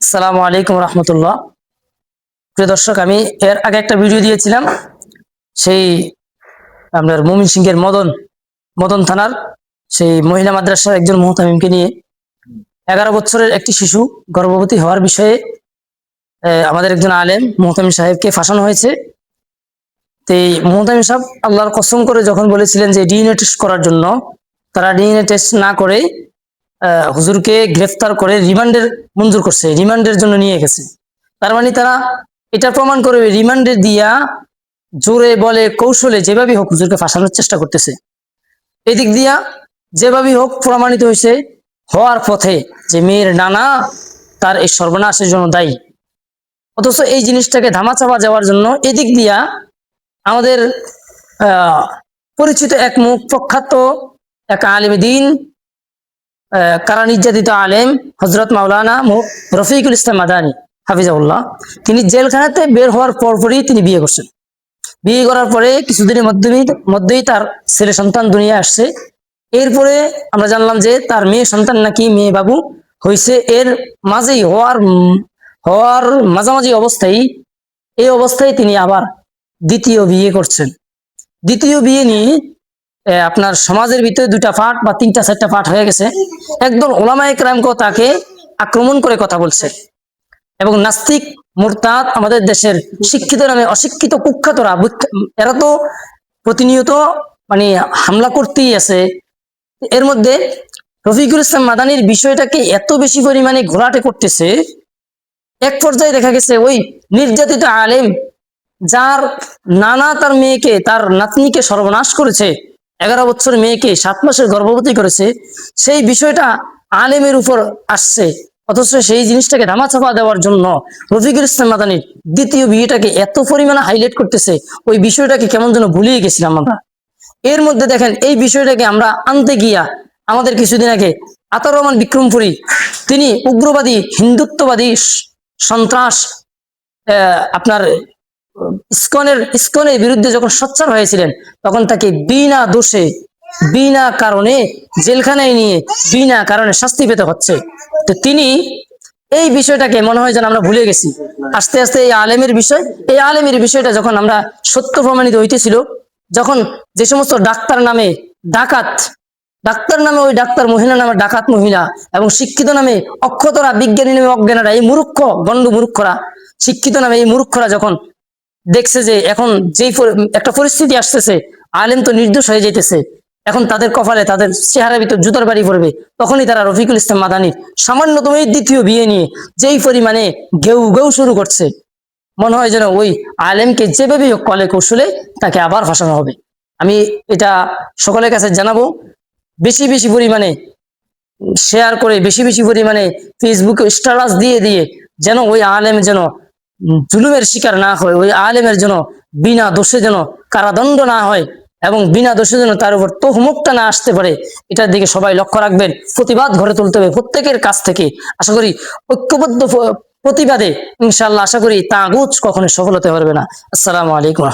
আসসালামু আলাইকুম রহমতুল্লাহ। প্রিয় দর্শক, আমি এর আগে একটা ভিডিও দিয়েছিলাম সেই আপনার ময়মনসিংহের মদন মদন থানার সেই মহিলা মাদ্রাসার একজন মুহতামিমকে নিয়ে। 11 বছরের একটি শিশু গর্ভবতী হওয়ার বিষয়ে আমাদের একজন আলেম মুহতামিম সাহেবকে ফাঁসানো হয়েছে। তো এই মুহতামিম সাহেব আল্লাহর কসম করে যখন বলেছিলেন যে ডিএনএ টেস্ট করার জন্য, তারা ডিএনএ টেস্ট না করে হুজুরকে গ্রেফতার করে রিমান্ডের মঞ্জুর করছে, রিমান্ডের জন্য নিয়ে গেছে। তার মানে তারা এটা প্রমাণ করবে রিমান্ডে দিয়া জোরে বলে কৌশলে যেভাবে হোক হুজুরকে ফাঁসানোর চেষ্টা করতেছে। এদিক দিয়া যেভাবেই হোক প্রমাণিত হয়েছে হওয়ার পথে যে মেয়ের নানা তার এই সর্বনাশের জন্য দায়ী। অথচ এই জিনিসটাকে ধামাচাপা যাওয়ার জন্য এদিক দিয়া আমাদের পরিচিত এক মুখ প্রখ্যাত এক আলেম দ্বীন, কারা নির্যাতিত আলেম হজরত মাওলানা রফিকুল ইসলাম মাদানী হাফিজাউল্লাহ, তিনি জেলখানাতে বের হওয়ার পরপরই তিনি বিয়ে করছেন। বিয়ে করার পরে কিছুদিনের মধ্যেই তার ছেলে সন্তান দুনিয়া আসছে। এরপরে আমরা জানলাম যে তার মেয়ে সন্তান নাকি মেয়ে বাবু হয়েছে। এর মাঝেই হওয়ার মাঝামাঝি এই অবস্থায় তিনি আবার দ্বিতীয় বিয়ে করছেন। দ্বিতীয় বিয়ে নিয়ে আপনার সমাজের ভিতরে 2টা পার্ট বা 3টা 4টা পার্ট হয়ে গেছে। একদল ওলামায়ে কেরামকেও তাকে আক্রমণ করে কথা বলছে এবং নাস্তিক মুরতাদ আমাদের দেশের শিক্ষিত নামে অশিক্ষিত কুখ্যাতরা, এরা তো প্রতিনিয়ত মানে হামলা করতেই আছে। এর মধ্যে রফিকুল ইসলাম মাদানির বিষয়টাকে এত বেশি পরিমাণে ঘোলাটে করতেছে, এক পর্যায়ে দেখা গেছে ওই নির্যাতিত আলেম যার নানা তার মেয়েকে, তার নাতনিকে সর্বনাশ করেছে, 11 বছর মেয়েকে 7 মাসের গর্ভবতী করেছে, সেই বিষয়টা আলেমের উপর আসছে। অথচ সেই জিনিসটাকে ধামাচাপা দেওয়ার জন্য রফিকুল ইসলাম মাদানির দ্বিতীয় বিয়েটাকে এত পরিমাণে হাইলাইট করতেছে, ওই বিষয়টাকে কেমন যেন ভুলিয়ে গেছিলাম আমরা। এর মধ্যে দেখেন এই বিষয়টাকে আমরা আনতে গিয়া আমাদের কিছুদিন আগে আতাউর রহমান বিক্রমপুরী, তিনি উগ্রবাদী হিন্দুত্ববাদী সন্ত্রাস আপনার ইসকনের বিরুদ্ধে যখন সোচ্চার হয়েছিলেন, তখন তাকে বিনা দোষে বিনা কারণে জেলখানায় নিয়ে বিনা কারণে শাস্তি পেতে হচ্ছে। তো তিনি এই বিষয়টাকে মনে হয় যেন আমরা ভুলে গেছি। আস্তে আস্তে এই আলেমের বিষয়টা যখন আমরা সত্য প্রমাণিত হইতেছিল, যখন যে সমস্ত ডাক্তার নামে ওই ডাক্তার মহিলা নামে ডাকাত মহিলা এবং শিক্ষিত নামে অক্ষতরা, বিজ্ঞানী নামে অজ্ঞানীরা, এই মূর্খ গণ্ড মূর্খরা, শিক্ষিত নামে এই মূর্খরা যখন দেখছে যে এখন যেই একটা পরিস্থিতি আসতেছে, আলেম তো নির্দোষ হয়ে যাইতেছে, এখন তাদের কপালে তাদের চেহারা ভিতর জুতার বাড়ি পড়বে, তখনই তারা রফিকুল ইসলাম মাদানির সামান্যতম দ্বিতীয় বিয়ে নিয়ে যেই পরিমাণে ঘেউ ঘেউ শুরু করছে, মনে হয় যেন ওই আলেমকে যেভাবে হোক কলে কৌশলে তাকে আবার ফাঁসানো হবে। আমি এটা সকলের কাছে জানাবো, বেশি বেশি পরিমাণে শেয়ার করে, বেশি বেশি পরিমাণে ফেসবুকে স্ট্যাটাস দিয়ে যেন ওই আলেম যেন জুলুমের শিকার না হয়, ওই আলেমের যেন বিনা দোষে যেন কারাদণ্ড না হয় এবং বিনা দোষে যেন তার উপর তহমুকটা না আসতে পারে, এটার দিকে সবাই লক্ষ্য রাখবেন। প্রতিবাদ গড়ে তুলতে হবে প্রত্যেকের কাছ থেকে। আশা করি ঐক্যবদ্ধ প্রতিবাদে ইনশাআল্লাহ আশা করি তাগুত কখনো সফল হতে পারবে না। আসসালামু আলাইকুম।